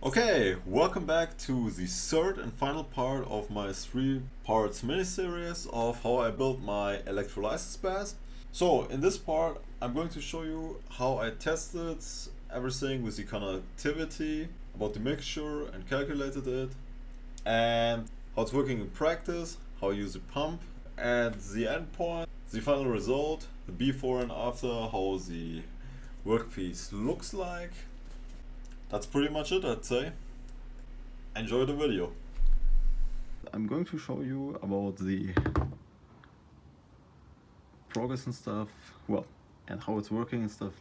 Okay, welcome back to the third and final part of my 3 parts mini-series of how I built my electrolysis bath. So in this part I'm going to show you how I tested everything with the conductivity, about the mixture and calculated it, and how it's working in practice, how I use the pump, and the end point, the final result, the before and after, how the workpiece looks like. That's pretty much it, I'd say. Enjoy the video. I'm going to show you about the progress and stuff, well, and how it's working and stuff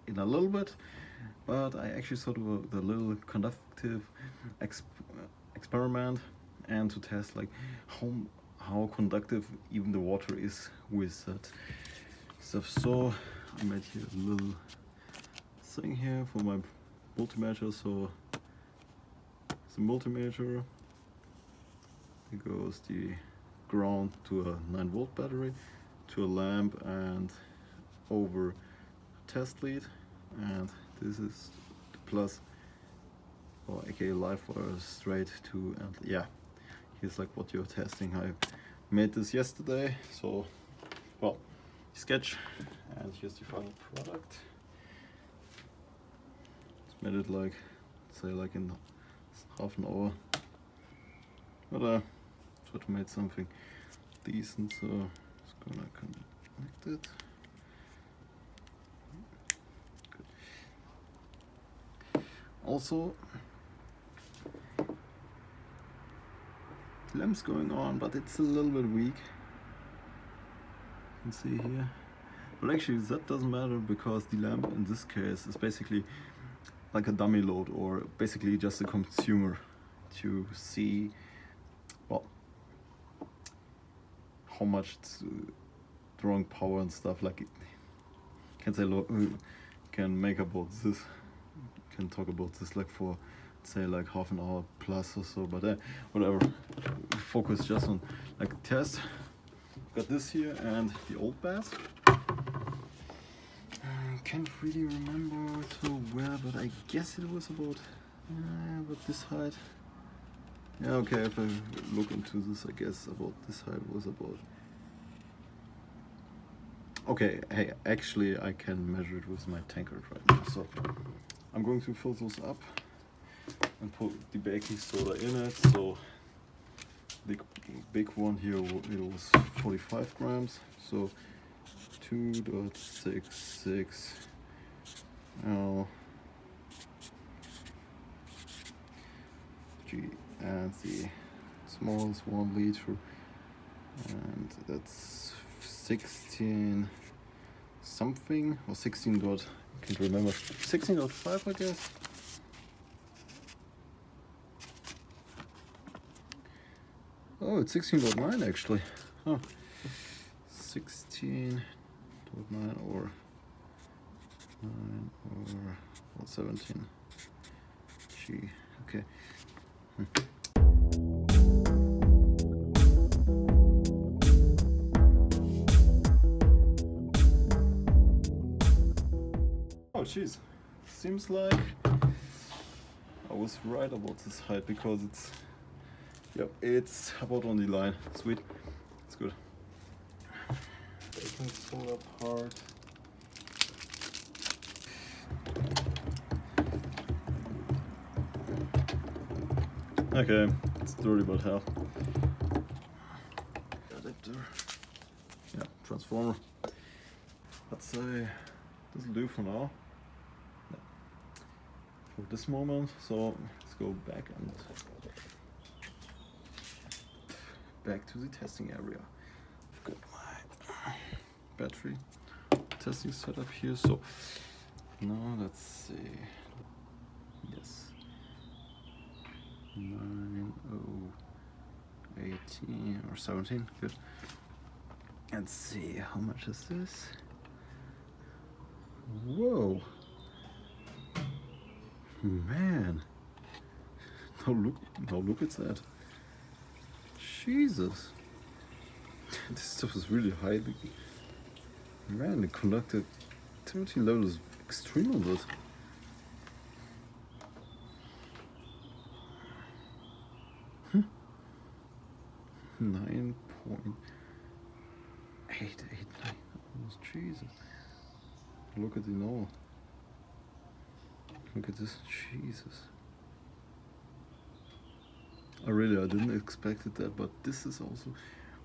in a little bit, but I actually thought about the little conductive experiment and to test like how conductive even the water is with that stuff. So I made here a little thing here for my multimeter. So the multimeter, it goes the ground to a 9-volt battery, to a lamp, and over test lead, and this is the plus, or aka live wire straight to, and yeah, here's like what you're testing. I made this yesterday, so well, sketch, and here's the final product. Made it like, say, like in half an hour, but try to make something decent, so it's gonna connect it. Good. Also, the lamp's going on, but it's a little bit weak. You can see here, but actually that doesn't matter because the lamp in this case is basically like a dummy load, or basically just a consumer to see, well, how much it's drawing power and stuff. Like, it can say can make about this, can talk about this like for, say, like half an hour plus or so, but whatever, focus just on like test. Got this here and the old bath. Can't really remember to where, but I guess it was about this height. Yeah, okay, if I look into this, I guess about this height was about. Okay, hey, actually I can measure it with my tankard right now. So I'm going to fill those up and put the baking soda in it. So the big one here, it was 45 grams. So 2.66 L G, and the smallest 1 liter, and that's 16 something, or 16 dot, I can't remember, 16.5 I guess. Oh, it's 16.9 actually. Huh. 16.9 or 9 or 17 G. Okay. Oh jeez, seems like I was right about this height because it's, yep, it's about on the line. Sweet, it's good. Baking soda part. Okay, it's dirty but hell. Adapter. Yeah, transformer. Let's say this will do for now. No. For this moment, so let's go back to the testing area. I've got my battery testing setup here. So now let's see. Yes. 9:18 or 17. Good. Let's see, how much is this? Whoa, man! Now look at that. Jesus, this stuff is really high. Man, the conductivity level is extreme on this. 9.889. Jesus. Look at it all. Look at this. Jesus. I didn't expect it that, but this is also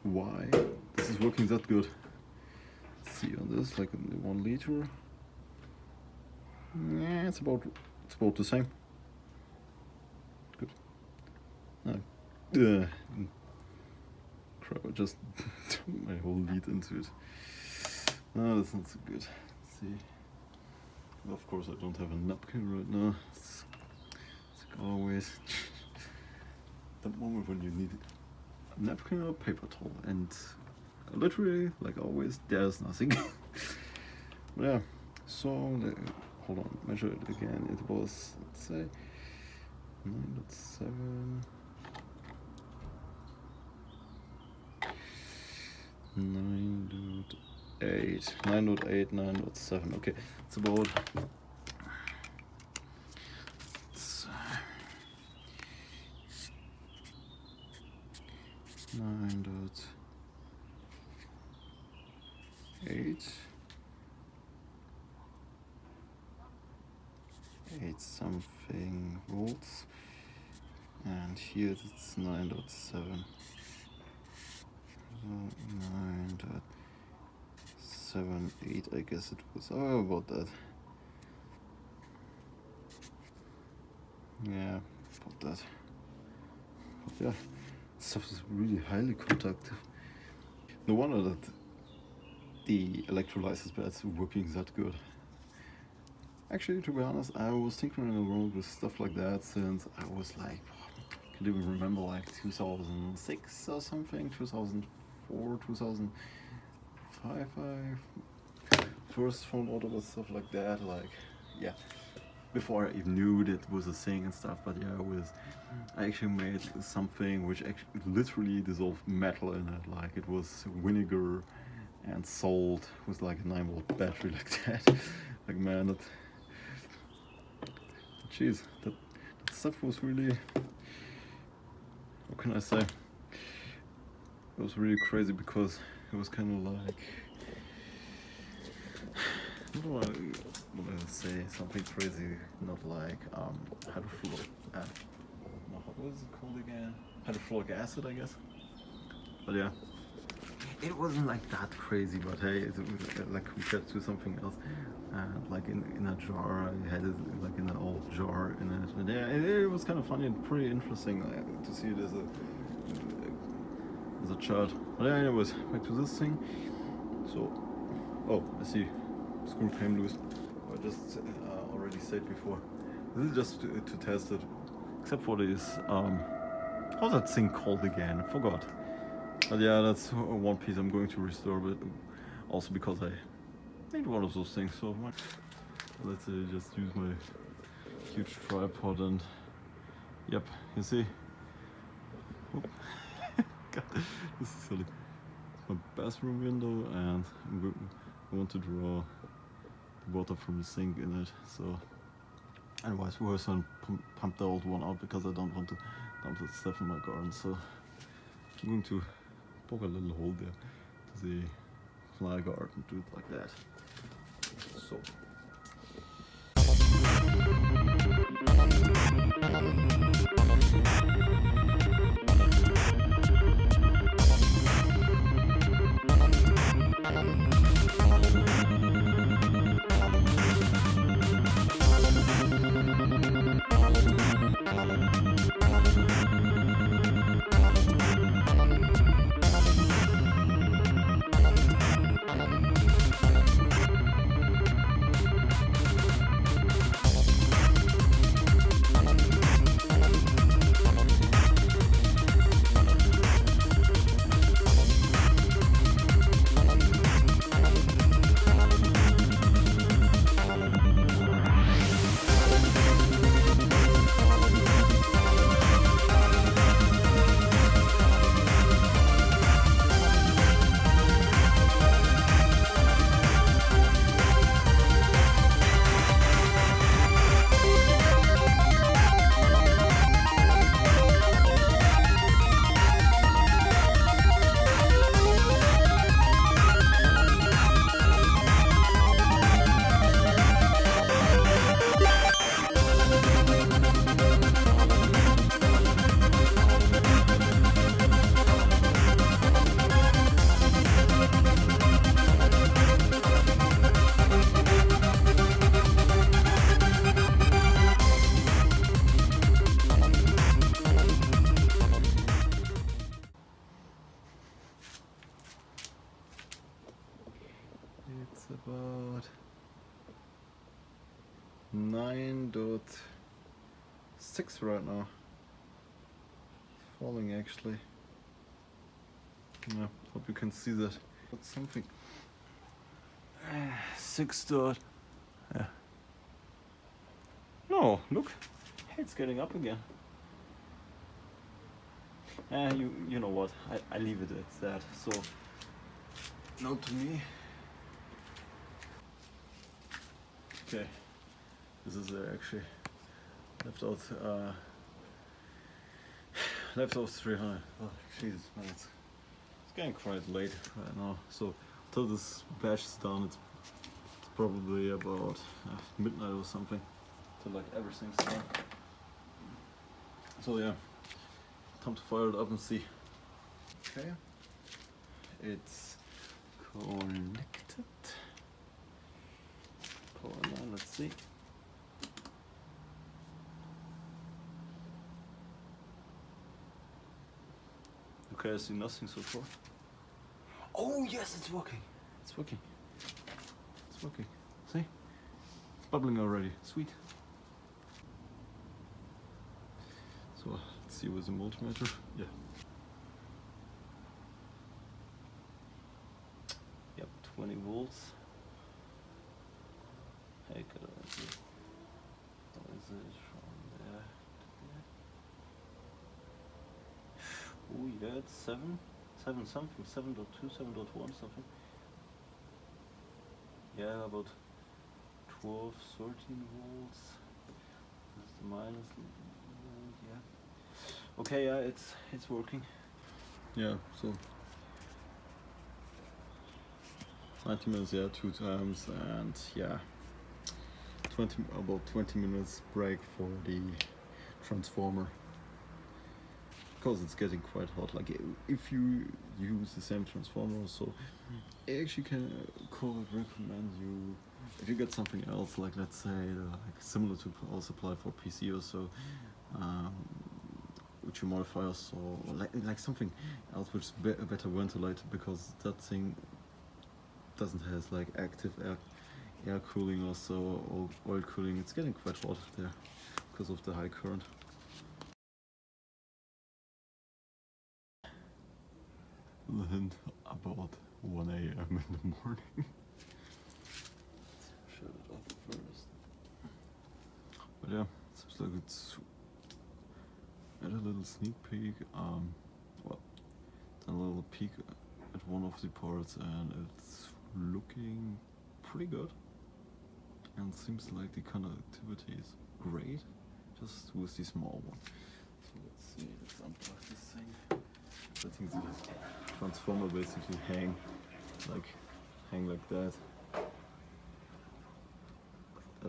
why this is working that good. Let's see on this, like in the 1 liter. Yeah, it's about the same. Good. Crap, I just took my whole lead into it. No, that's not so good. Let's see. Of course, I don't have a napkin right now. It's like always that moment when you need a napkin or a paper towel, and literally, like always, there's nothing. Yeah. So hold on, measure it again. It was, let's say, 9.7. 9.8, 9.7. Okay, it's about. It's 9.8. 8 something volts, and here it's 9.7. 9.78, I guess it was. Oh, about that. Yeah, about that. But yeah, stuff is really highly conductive. No wonder that the electrolysis pads working that good. Actually, to be honest, I was tinkering around with stuff like that since I was like, I can't even remember, like 2006 or something, 2004, 2005. I first found out about stuff like that, like, yeah, before I even knew that was a thing and stuff. But yeah, I actually made something which actually literally dissolved metal in it, like it was vinegar and salt with like a 9-volt battery like that. Like, man, that stuff was really, what can I say? It was really crazy because it was kind of like, I don't want to say something crazy, not like hydrofluoric, what is it called again? Hydrofluoric acid, I guess. But yeah, it wasn't like that crazy, but hey, it was like compared to something else. Like in a jar, I had it like in an old jar in it. And yeah, it was kind of funny and pretty interesting to see it as a chart. But yeah, anyways, back to this thing. So, oh, I see, screw came loose. I just already said before. This is just to test it, except for this. How's that thing called again? I forgot. But yeah, that's one piece I'm going to restore, but also because I need one of those things so much. Let's just use my huge tripod and yep, you see. God, this is silly. It's my bathroom window, and I want to draw the water from the sink in it. So, and vice versa, and pump the old one out because I don't want to dump that stuff in my garden. So I'm going to poke a little hole there to the fly guard and do it like that. So. 7.6 right now. It's falling actually. Yeah, hope you can see that. That's something. 6 dot. Yeah. No, look, it's getting up again. You know what? I leave it at that. So, note to me. Okay, this is actually left out 300. Oh, Jesus, man, it's getting quite late right now. So, till this batch is done, it's probably about midnight or something. So like everything's done. So yeah, time to fire it up and see. Okay, it's connected. Power line, let's see. Okay, I see nothing so far. Oh yes, it's working. It's working. It's working. See? It's bubbling already. Sweet. So let's see with the multimeter. Yeah. Yep, 20 volts. Hey, could I see? What is it from there? Oh yeah, it's 7 something, 7.2, 7.1 something. Yeah, about 12, 13 volts. That's the minus. Yeah. Okay, yeah, it's working. Yeah, so 90 minutes, yeah, 2 times, and yeah, about 20 minutes break for the transformer. Because it's getting quite hot. Like if you use the same transformer, so I actually can recommend you, if you get something else, like let's say like similar to power supply for PC or so, which you modify also, or like something else which is better ventilated, because that thing doesn't have like active air cooling also, or oil cooling. It's getting quite hot there because of the high current. And about 1 a.m. in the morning. Shut it off first. But yeah, seems like it's at a little sneak peek. Well, a little peek at one of the parts, and it's looking pretty good. And seems like the conductivity is great, just with the small one. So let's see, let's unplug this thing. I think the transformer basically hang like that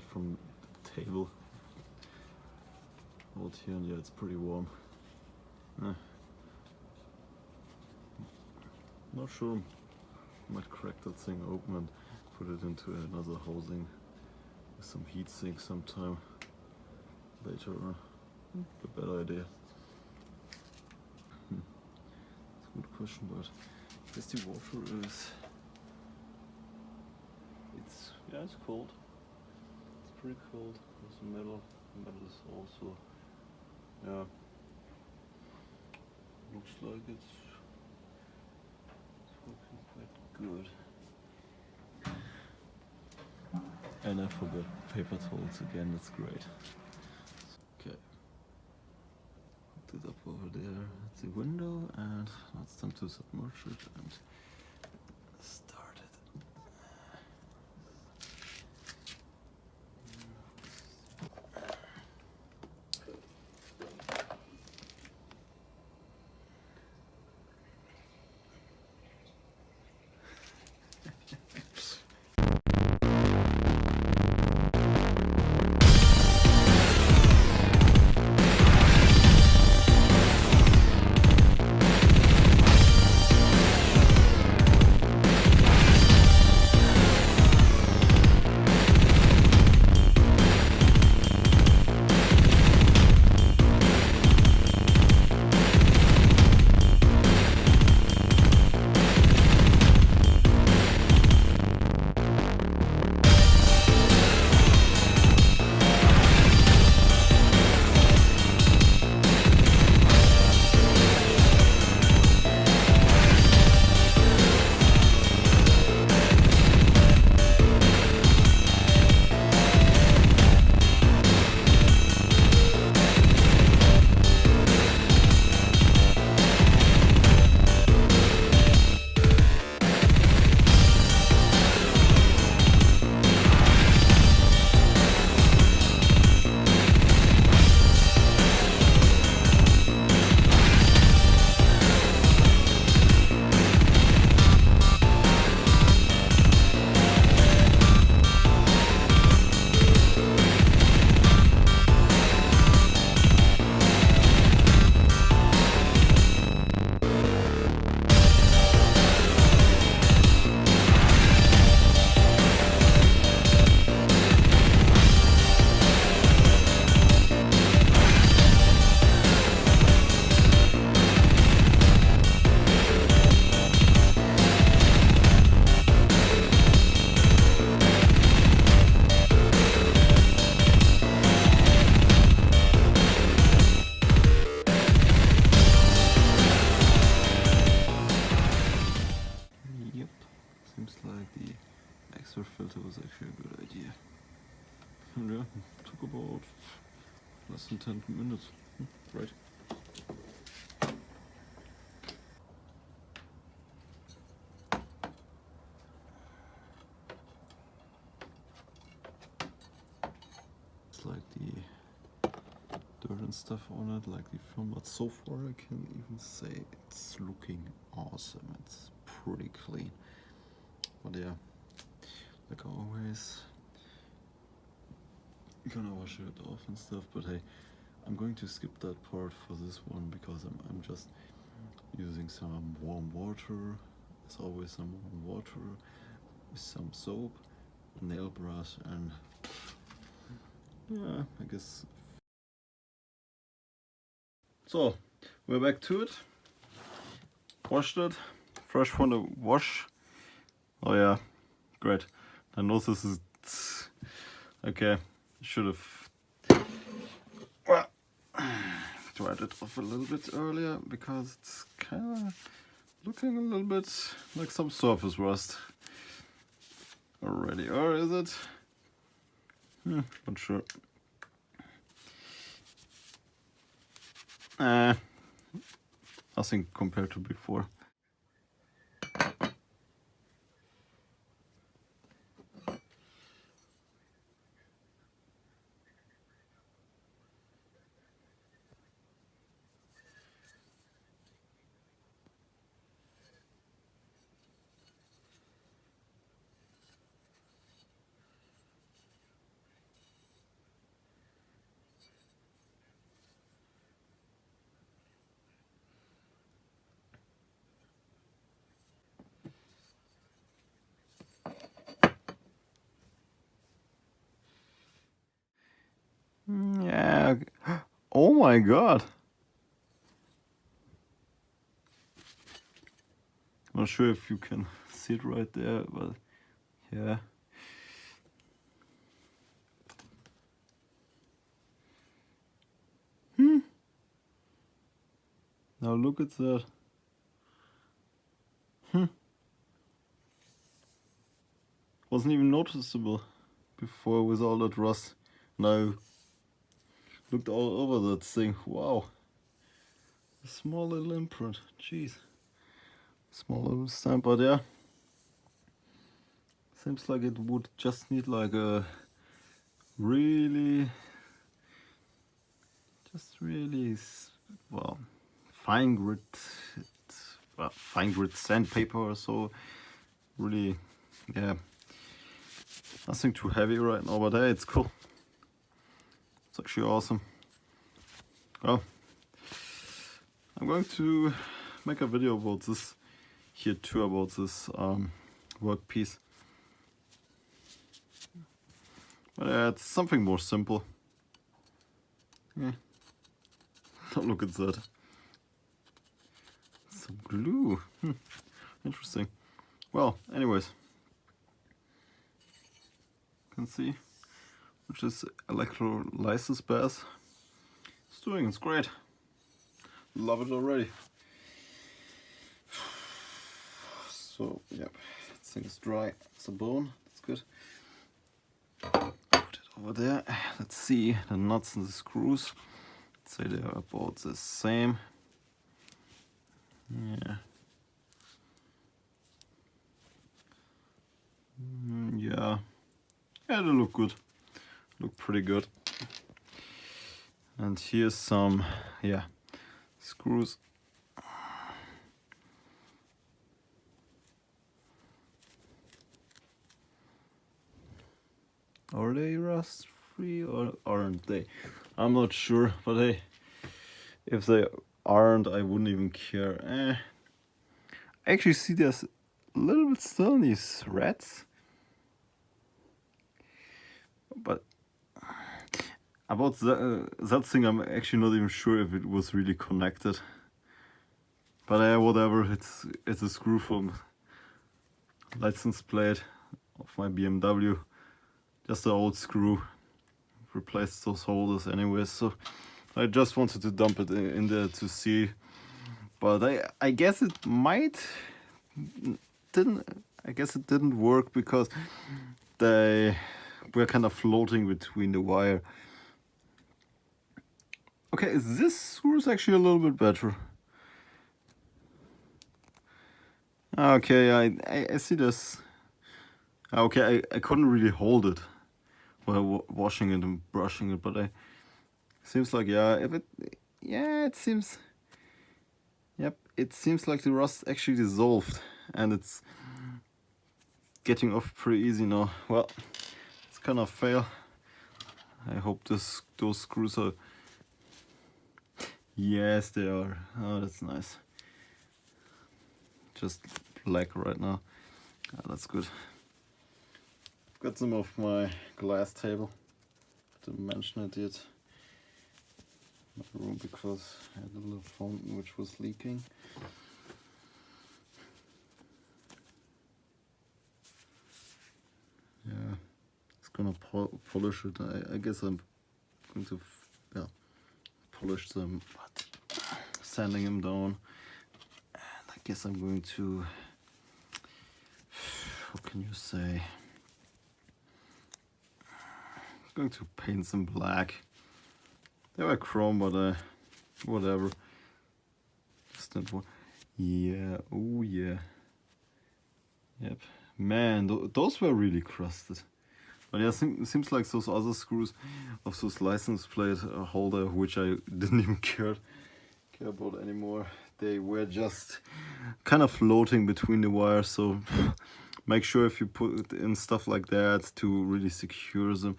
from the table out here, and yeah, it's pretty warm. Not sure, might crack that thing open and put it into another housing with some heat sink sometime later on. A better idea. Good question, but I guess the water is, it's cold. It's pretty cold. There's the metal. The metal is also, yeah, looks like it's working quite good. And I forgot paper towels again. That's great. Okay. It up over there at the window, and now it's time to submerge it and start it. minutes. Great. It's like the dirt and stuff on it, like the film, but so far I can even say it's looking awesome. It's pretty clean. But yeah, like always, gonna wash it off and stuff, but hey, I'm going to skip that part for this one because I'm just using some warm water, as always some warm water, with some soap, nail brush, and yeah, I guess. So, we're back to it. Washed it, fresh from the wash. Oh yeah, great. I know this is okay. Should have dried it off a little bit earlier because it's kind of looking a little bit like some surface rust already. Or is it? Not sure. Nothing compared to before. Yeah. Oh my god. Not sure if you can see it right there, but yeah. Now look at that. Wasn't even noticeable before with all that rust. Now looked all over that thing. Wow. A small little imprint. Jeez. Small little stamp, but yeah. Seems like it would just need like a really, well, fine grit sandpaper or so. Really, yeah. Nothing too heavy right now, but hey, it's cool. It's actually awesome. Well, I'm going to make a video about this here too, about this workpiece. But it's something more simple. Yeah. Don't look at that. Some glue. Interesting. Well, anyways. You can see which is Electrolysis bath. It's doing, it's great. Love it already. So, yep, this thing is dry as a bone. That's good. Put it over there. Let's see the nuts and the screws. Let's say they are about the same. Yeah. Yeah. Yeah, they look good. Look pretty good. And here's some, yeah, screws. Are they rust free or aren't they? I'm not sure, but hey, if they aren't, I wouldn't even care. I actually see there's a little bit still in these rats, but about that thing, I'm actually not even sure if it was really connected. But whatever, it's a screw from license plate of my BMW. Just an old screw. Replaced those holders anyways, so I just wanted to dump it in there to see. But I guess it didn't work because they were kind of floating between the wire. Okay, this screw is actually a little bit better. Okay, I see this. Okay, I couldn't really hold it while washing it and brushing it, but seems like, yeah, it seems, yep, it seems like the rust actually dissolved and it's getting off pretty easy now. Well, it's kind of fail. I hope those screws are, yes, they are. Oh, that's nice. Just black right now. Oh, that's good. I've got some of my glass table. Didn't mention it yet. My room, because I had a little fountain which was leaking. Yeah, it's gonna polish it. I guess I'm going to, yeah, polish them, but sanding them down. And I guess I'm going to, what can you say? I'm going to paint them black. They were chrome, but whatever. Just that one. Yeah, oh yeah. Yep. Man, those were really crusted. But yeah, it seems like those other screws of those license plate holder, which I didn't even care about anymore. They were just kind of floating between the wires, so make sure if you put in stuff like that to really secure them.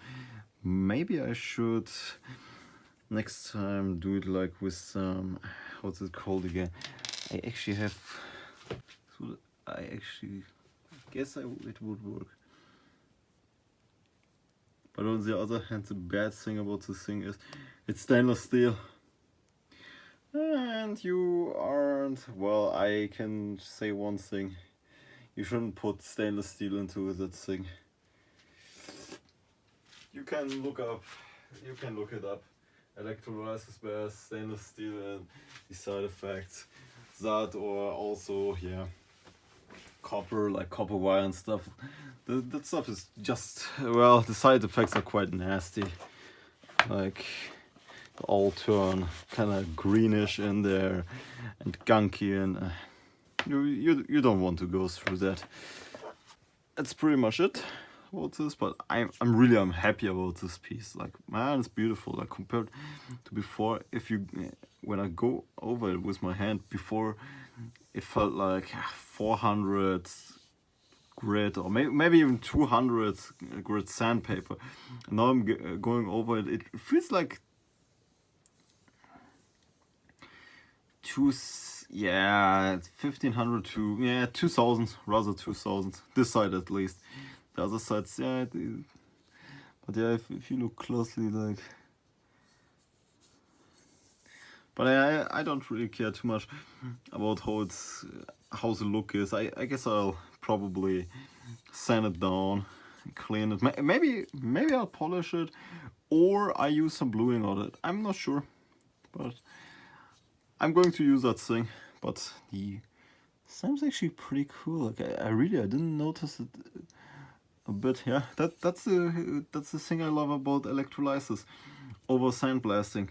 Maybe I should next time do it like with some, what's it called again? I actually have, I actually guess it would work. But on the other hand, the bad thing about this thing is it's stainless steel. And you aren't, well, I can say one thing. You shouldn't put stainless steel into that thing. You can look it up. Electrolysis best, stainless steel, and the side effects. That, or also, yeah, copper, like copper wire and stuff. That stuff is just, well, the side effects are quite nasty. Like, all turn kind of greenish in there and gunky, and you don't want to go through that. That's pretty much it about this, but I'm happy about this piece. Like, man, it's beautiful. Like, compared to before, when I go over it with my hand, before it felt like 400 grit, or maybe even 200 grit sandpaper, and now I'm going over it. It feels like 1500 to 2000, rather 2000. This side at least. The other sides, yeah. But yeah, if you look closely, like. But I don't really care too much about how the look is. I guess I'll probably sand it down, clean it. Maybe I'll polish it, or I use some bluing on it. I'm not sure, but I'm going to use that thing. But the sounds actually pretty cool. Like I didn't notice it a bit. Yeah, that's the thing I love about electrolysis over sandblasting.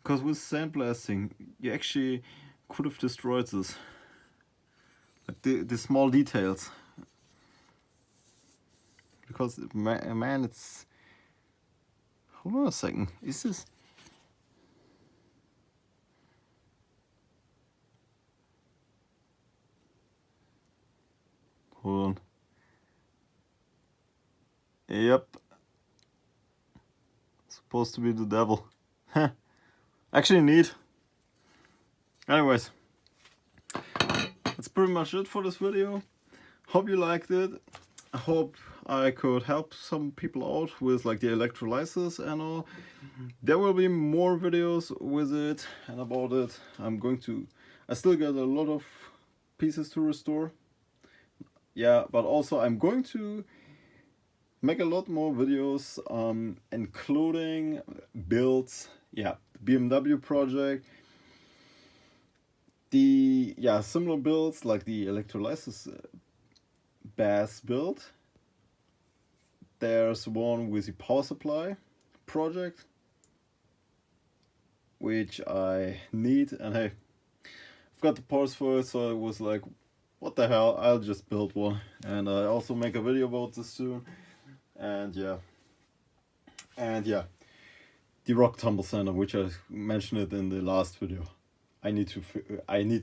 Because with sandblasting, you actually could have destroyed this. Like the small details. Because, man, it's... Hold on a second. Is this... Hold on. Yep. Supposed to be the devil. Actually neat. Anyways. That's pretty much it for this video. Hope you liked it. I hope I could help some people out with like the electrolysis and all. There will be more videos with it and about it. I still got a lot of pieces to restore. Yeah, but also I'm going to make a lot more videos including builds. Yeah, the BMW project. The similar builds like the electrolysis bass build. There's one with the power supply project, which I need, and hey, I've got the parts for it, so I was like, what the hell, I'll just build one. And I also make a video about this soon. And yeah, the rock tumble sander, which I mentioned it in the last video. I need to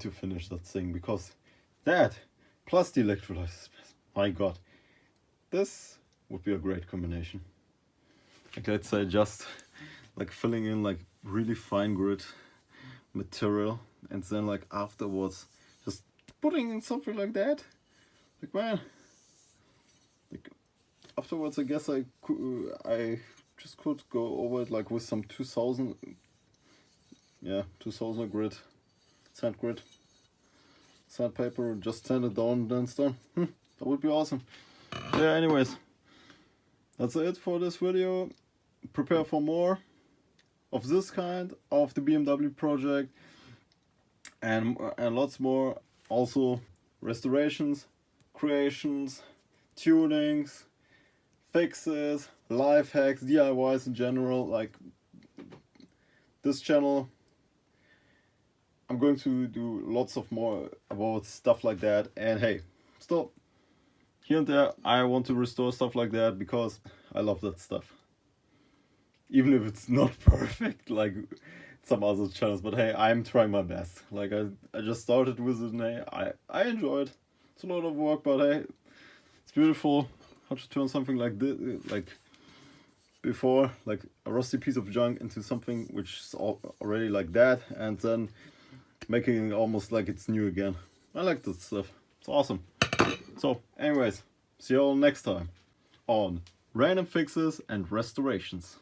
finish that thing, because that plus the electrolysis, my god, this would be a great combination. Like, let's say just like filling in like really fine grit material, and then like afterwards just putting in something like that. Like, man, like afterwards I guess I just could go over it like with some 2000 grit sandpaper, just sand it down and then it's done. That would be awesome. Yeah, anyways, that's it for this video. Prepare for more of this kind of the BMW project, and lots more. Also restorations, creations, tunings, fixes, life hacks, DIYs in general. Like, this channel, I'm going to do lots of more about stuff like that. And hey, still here and there I want to restore stuff like that, because I love that stuff, even if it's not perfect like some other channels. But hey, I'm trying my best. Like, I just started with it, and hey, I enjoy it. It's a lot of work, but hey, it's beautiful how to turn something like this, like before, like a rusty piece of junk, into something which is already like that, and then making it almost like it's new again. I like that stuff. It's awesome. So anyways, see you all next time on random fixes and restorations.